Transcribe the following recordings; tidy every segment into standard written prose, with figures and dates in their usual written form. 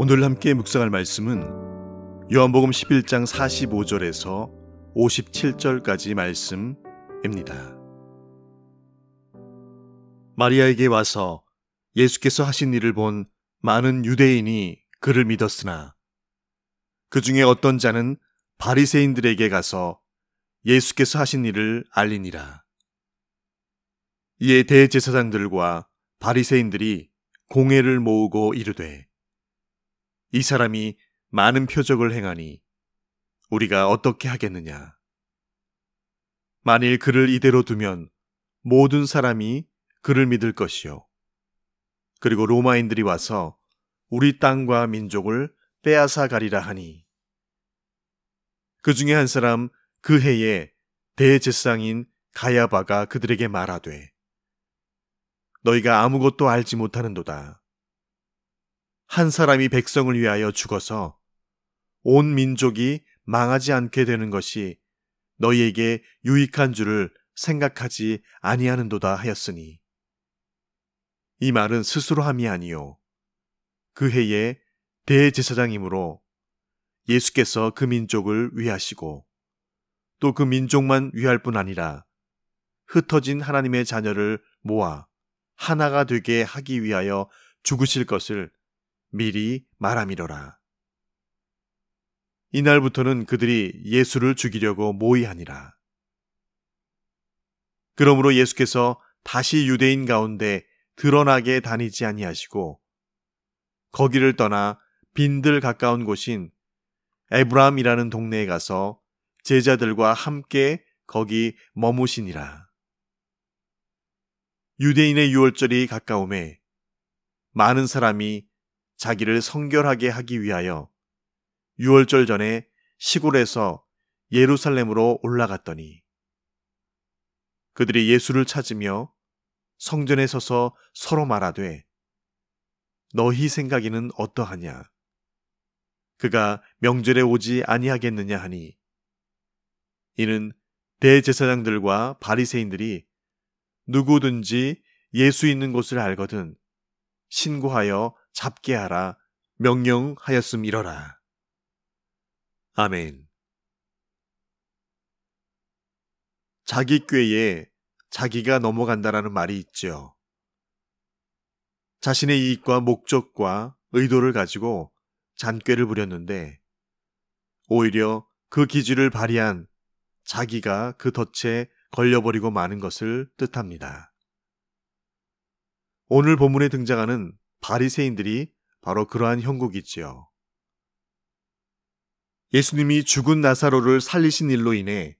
오늘 함께 묵상할 말씀은 요한복음 11장 45절에서 57절까지 말씀입니다. 마리아에게 와서 예수께서 하신 일을 본 많은 유대인이 그를 믿었으나 그 중에 어떤 자는 바리새인들에게 가서 예수께서 하신 일을 알리니라. 이에 대제사장들과 바리새인들이 공회를 모으고 이르되, 이 사람이 많은 표적을 행하니 우리가 어떻게 하겠느냐? 만일 그를 이대로 두면 모든 사람이 그를 믿을 것이요, 그리고 로마인들이 와서 우리 땅과 민족을 빼앗아 가리라 하니, 그 중에 한 사람 그 해에 대제사장인 가야바가 그들에게 말하되, 너희가 아무것도 알지 못하는도다. 한 사람이 백성을 위하여 죽어서 온 민족이 망하지 않게 되는 것이 너희에게 유익한 줄을 생각하지 아니하는도다 하였으니, 이 말은 스스로 함이 아니요 그 해에 대제사장이므로 예수께서 그 민족을 위하시고 또 그 민족만 위할 뿐 아니라 흩어진 하나님의 자녀를 모아 하나가 되게 하기 위하여 죽으실 것을 미리 말함이로라. 이날부터는 그들이 예수를 죽이려고 모의하니라. 그러므로 예수께서 다시 유대인 가운데 드러나게 다니지 아니하시고 거기를 떠나 빈들 가까운 곳인 에브라임이라는 동네에 가서 제자들과 함께 거기 머무시니라. 유대인의 유월절이 가까우매 많은 사람이 자기를 성결하게 하기 위하여 유월절 전에 시골에서 예루살렘으로 올라갔더니, 그들이 예수를 찾으며 성전에 서서 서로 말하되, 너희 생각에는 어떠하냐? 그가 명절에 오지 아니하겠느냐 하니, 이는 대제사장들과 바리새인들이 누구든지 예수 있는 곳을 알거든 신고하여 잡게 하라 명령하였음이러라. 아멘. 자기 꾀에 자기가 넘어간다라는 말이 있죠. 자신의 이익과 목적과 의도를 가지고 잔꾀를 부렸는데 오히려 그 기질을 발휘한 자기가 그 덫에 걸려버리고 마는 것을 뜻합니다. 오늘 본문에 등장하는 바리새인들이 바로 그러한 형국이지요. 예수님이 죽은 나사로를 살리신 일로 인해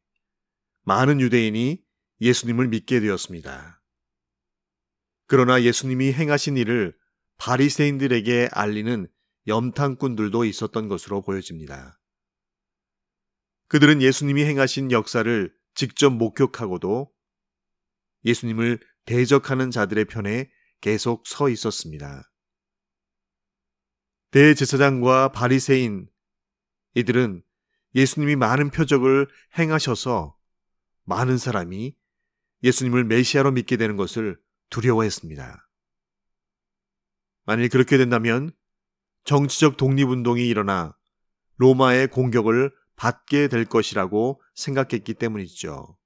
많은 유대인이 예수님을 믿게 되었습니다. 그러나 예수님이 행하신 일을 바리새인들에게 알리는 염탐꾼들도 있었던 것으로 보여집니다. 그들은 예수님이 행하신 역사를 직접 목격하고도 예수님을 대적하는 자들의 편에 계속 서 있었습니다. 대제사장과 바리새인, 이들은 예수님이 많은 표적을 행하셔서 많은 사람이 예수님을 메시아로 믿게 되는 것을 두려워했습니다. 만일 그렇게 된다면 정치적 독립운동이 일어나 로마의 공격을 받게 될 것이라고 생각했기 때문이죠.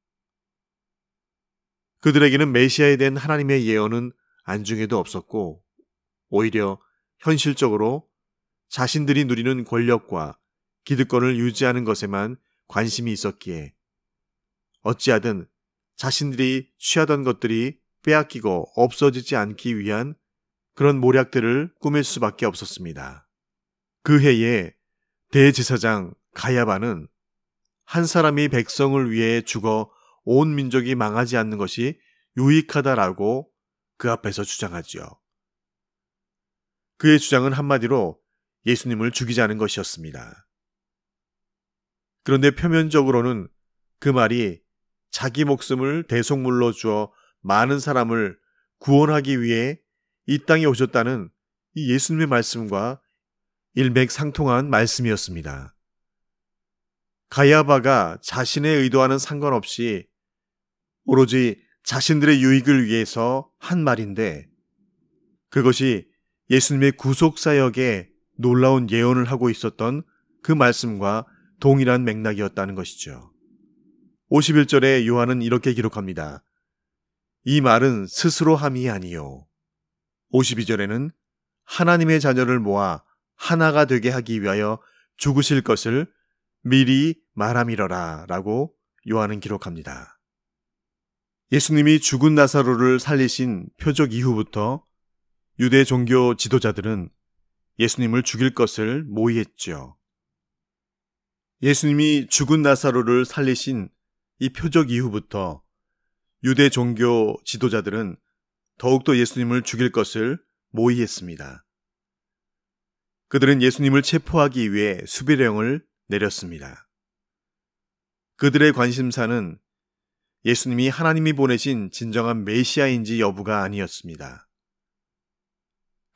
그들에게는 메시아에 대한 하나님의 예언은 안중에도 없었고 오히려 현실적으로 자신들이 누리는 권력과 기득권을 유지하는 것에만 관심이 있었기에 어찌하든 자신들이 취하던 것들이 빼앗기고 없어지지 않기 위한 그런 모략들을 꾸밀 수밖에 없었습니다. 그 해에 대제사장 가야바는 한 사람이 백성을 위해 죽어 온 민족이 망하지 않는 것이 유익하다라고 그 앞에서 주장하지요. 그의 주장은 한마디로 예수님을 죽이자는 것이었습니다. 그런데 표면적으로는 그 말이 자기 목숨을 대속물로 주어 많은 사람을 구원하기 위해 이 땅에 오셨다는 이 예수님의 말씀과 일맥상통한 말씀이었습니다. 가야바가 자신의 의도와는 상관없이 오로지 자신들의 유익을 위해서 한 말인데 그것이 예수님의 구속사역에 놀라운 예언을 하고 있었던 그 말씀과 동일한 맥락이었다는 것이죠. 51절에 요한은 이렇게 기록합니다. 이 말은 스스로 함이 아니요. 52절에는 하나님의 자녀를 모아 하나가 되게 하기 위하여 죽으실 것을 미리 말함이러라 라고 요한은 기록합니다. 예수님이 죽은 나사로를 살리신 표적 이후부터 유대 종교 지도자들은 예수님을 죽일 것을 모의했죠. 예수님이 죽은 나사로를 살리신 이 표적 이후부터 유대 종교 지도자들은 더욱더 예수님을 죽일 것을 모의했습니다. 그들은 예수님을 체포하기 위해 수비령을 내렸습니다. 그들의 관심사는 예수님이 하나님이 보내신 진정한 메시아인지 여부가 아니었습니다.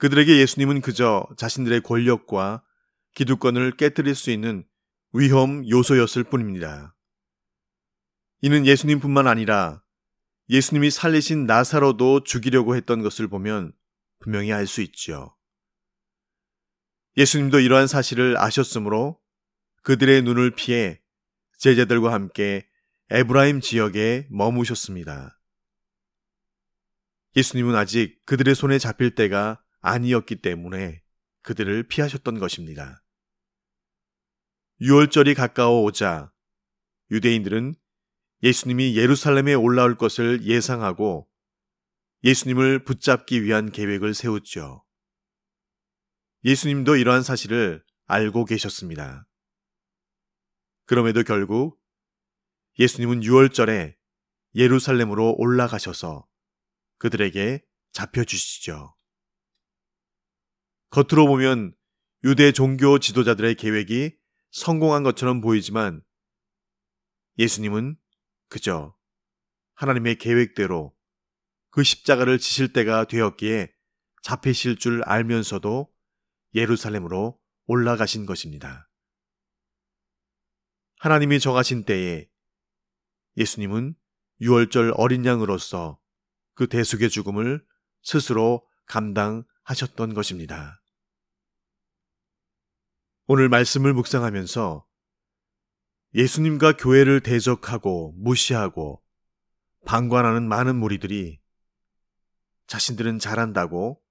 그들에게 예수님은 그저 자신들의 권력과 기득권을 깨뜨릴 수 있는 위험 요소였을 뿐입니다. 이는 예수님뿐만 아니라 예수님이 살리신 나사로도 죽이려고 했던 것을 보면 분명히 알 수 있죠. 예수님도 이러한 사실을 아셨으므로 그들의 눈을 피해 제자들과 함께 에브라임 지역에 머무셨습니다. 예수님은 아직 그들의 손에 잡힐 때가 아니었기 때문에 그들을 피하셨던 것입니다. 유월절이 가까워 오자 유대인들은 예수님이 예루살렘에 올라올 것을 예상하고 예수님을 붙잡기 위한 계획을 세웠죠. 예수님도 이러한 사실을 알고 계셨습니다. 그럼에도 결국 예수님은 유월절에 예루살렘으로 올라가셔서 그들에게 잡혀주시죠. 겉으로 보면 유대 종교 지도자들의 계획이 성공한 것처럼 보이지만 예수님은 그저 하나님의 계획대로 그 십자가를 지실 때가 되었기에 잡히실 줄 알면서도 예루살렘으로 올라가신 것입니다. 하나님이 정하신 때에 예수님은 유월절 어린 양으로서 그 대속의 죽음을 스스로 감당하셨던 것입니다. 오늘 말씀을 묵상하면서 예수님과 교회를 대적하고 무시하고 방관하는 많은 무리들이 자신들은 잘한다고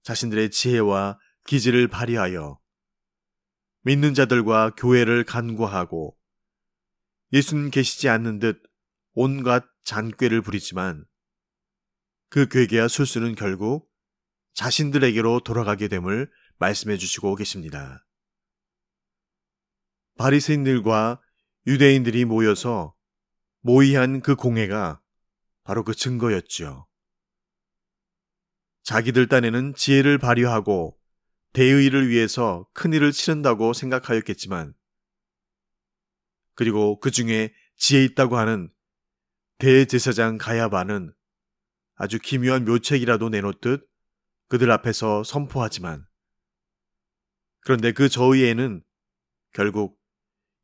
자신들의 지혜와 기질을 발휘하여 믿는 자들과 교회를 간과하고 예수님 계시지 않는 듯 온갖 잔꾀를 부리지만 그 괴계와 술수는 결국 자신들에게로 돌아가게 됨을 말씀해 주시고 계십니다. 바리새인들과 유대인들이 모여서 모의한 그 공회가 바로 그 증거였죠. 자기들 딴에는 지혜를 발휘하고 대의를 위해서 큰일을 치른다고 생각하였겠지만 그리고 그 중에 지혜 있다고 하는 대제사장 가야바는 아주 기묘한 묘책이라도 내놓듯 그들 앞에서 선포하지만 그런데 그 저의에는 결국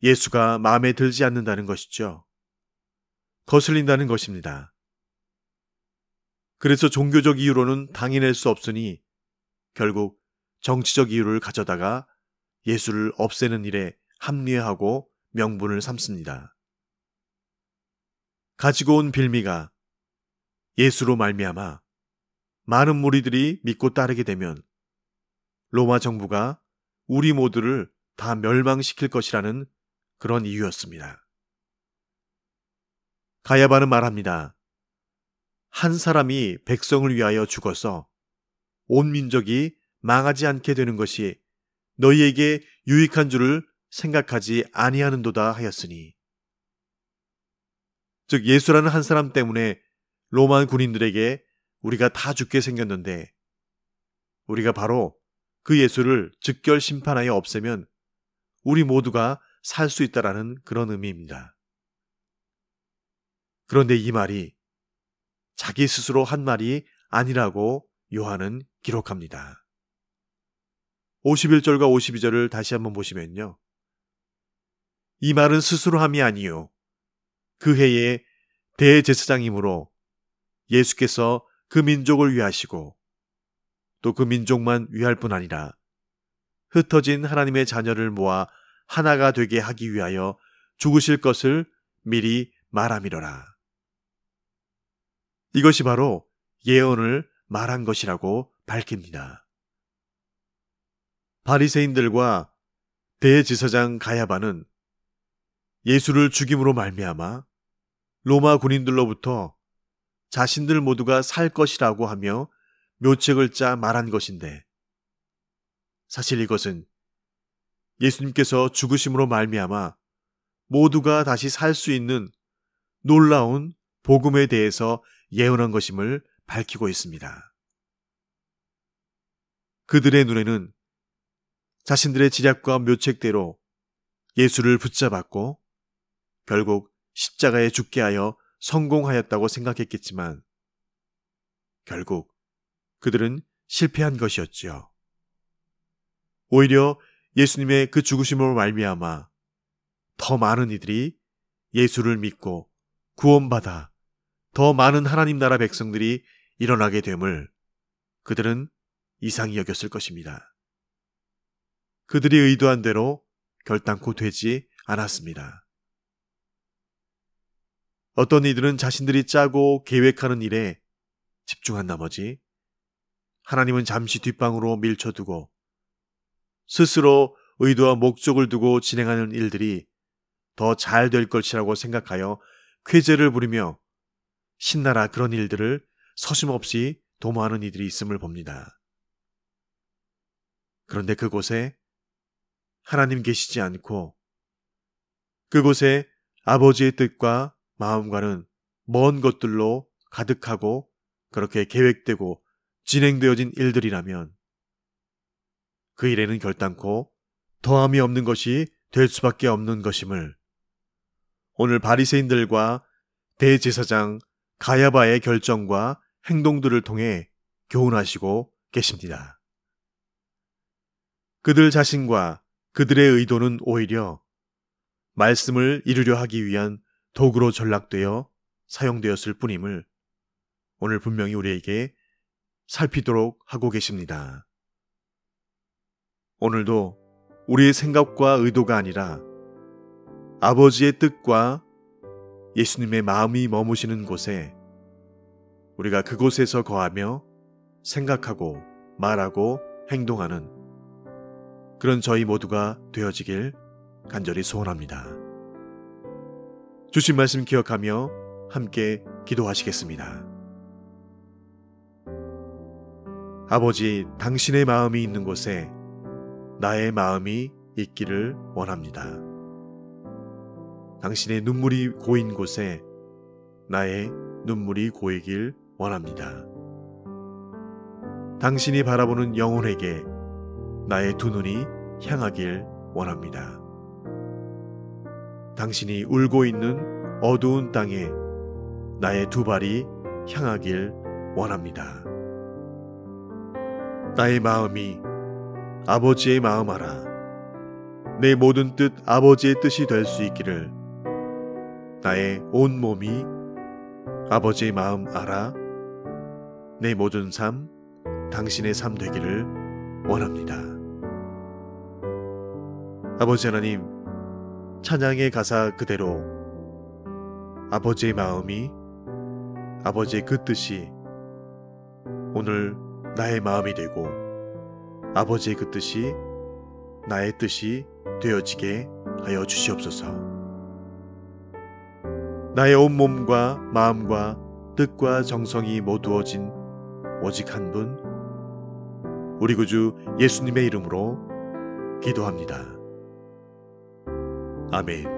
예수가 마음에 들지 않는다는 것이죠. 거슬린다는 것입니다. 그래서 종교적 이유로는 당해낼 수 없으니 결국 정치적 이유를 가져다가 예수를 없애는 일에 합리화하고 명분을 삼습니다. 가지고 온 빌미가 예수로 말미암아 많은 무리들이 믿고 따르게 되면 로마 정부가 우리 모두를 다 멸망시킬 것이라는 그런 이유였습니다. 가야바는 말합니다. 한 사람이 백성을 위하여 죽어서 온 민족이 망하지 않게 되는 것이 너희에게 유익한 줄을 생각하지 아니하는도다 하였으니, 즉 예수라는 한 사람 때문에 로마 군인들에게 우리가 다 죽게 생겼는데 우리가 바로 그 예수를 즉결 심판하여 없애면 우리 모두가 살 수 있다라는 그런 의미입니다. 그런데 이 말이 자기 스스로 한 말이 아니라고 요한은 기록합니다. 51절과 52절을 다시 한번 보시면요. 이 말은 스스로 함이 아니요 그 해에 대제사장이므로 예수께서 그 민족을 위하시고 또 그 민족만 위할 뿐 아니라 흩어진 하나님의 자녀를 모아 하나가 되게 하기 위하여 죽으실 것을 미리 말함이로라. 이것이 바로 예언을 말한 것이라고 밝힙니다. 바리새인들과 대제사장 가야바는 예수를 죽임으로 말미암아 로마 군인들로부터 자신들 모두가 살 것이라고 하며 묘책을 짜 말한 것인데, 사실 이것은 예수님께서 죽으심으로 말미암아 모두가 다시 살 수 있는 놀라운 복음에 대해서 예언한 것임을 밝히고 있습니다. 그들의 눈에는 자신들의 지략과 묘책대로 예수를 붙잡았고 결국 십자가에 죽게 하여 성공하였다고 생각했겠지만 결국 그들은 실패한 것이었지요. 오히려 예수님의 그 죽으심으로 말미암아 더 많은 이들이 예수를 믿고 구원받아 더 많은 하나님 나라 백성들이 일어나게 됨을 그들은 이상히 여겼을 것입니다. 그들이 의도한 대로 결단코 되지 않았습니다. 어떤 이들은 자신들이 짜고 계획하는 일에 집중한 나머지 하나님은 잠시 뒷방으로 밀쳐두고 스스로 의도와 목적을 두고 진행하는 일들이 더 잘 될 것이라고 생각하여 쾌재를 부리며 신나라 그런 일들을 서슴없이 도모하는 이들이 있음을 봅니다. 그런데 그곳에 하나님 계시지 않고 그곳에 아버지의 뜻과 마음과는 먼 것들로 가득하고 그렇게 계획되고 진행되어진 일들이라면 그 일에는 결단코 더함이 없는 것이 될 수밖에 없는 것임을 오늘 바리새인들과 대제사장 가야바의 결정과 행동들을 통해 교훈하시고 계십니다. 그들 자신과 그들의 의도는 오히려 말씀을 이루려 하기 위한 도구로 전락되어 사용되었을 뿐임을 오늘 분명히 우리에게 살피도록 하고 계십니다. 오늘도 우리의 생각과 의도가 아니라 아버지의 뜻과 예수님의 마음이 머무시는 곳에 우리가 그곳에서 거하며 생각하고 말하고 행동하는 그런 저희 모두가 되어지길 간절히 소원합니다. 주신 말씀 기억하며 함께 기도하시겠습니다. 아버지, 당신의 마음이 있는 곳에 나의 마음이 있기를 원합니다. 당신의 눈물이 고인 곳에 나의 눈물이 고이길 원합니다. 당신이 바라보는 영혼에게 나의 두 눈이 향하길 원합니다. 당신이 울고 있는 어두운 땅에 나의 두 발이 향하길 원합니다. 나의 마음이 아버지의 마음 알아 내 모든 뜻 아버지의 뜻이 될 수 있기를 나의 온 몸이 아버지의 마음 알아 내 모든 삶 당신의 삶 되기를 원합니다. 아버지 하나님, 찬양의 가사 그대로 아버지의 마음이 아버지의 그 뜻이 오늘 나의 마음이 되고 아버지의 그 뜻이 나의 뜻이 되어지게 하여 주시옵소서. 나의 온 몸과 마음과 뜻과 정성이 모두어진 오직 한 분, 우리 구주 예수님의 이름으로 기도합니다. 아멘.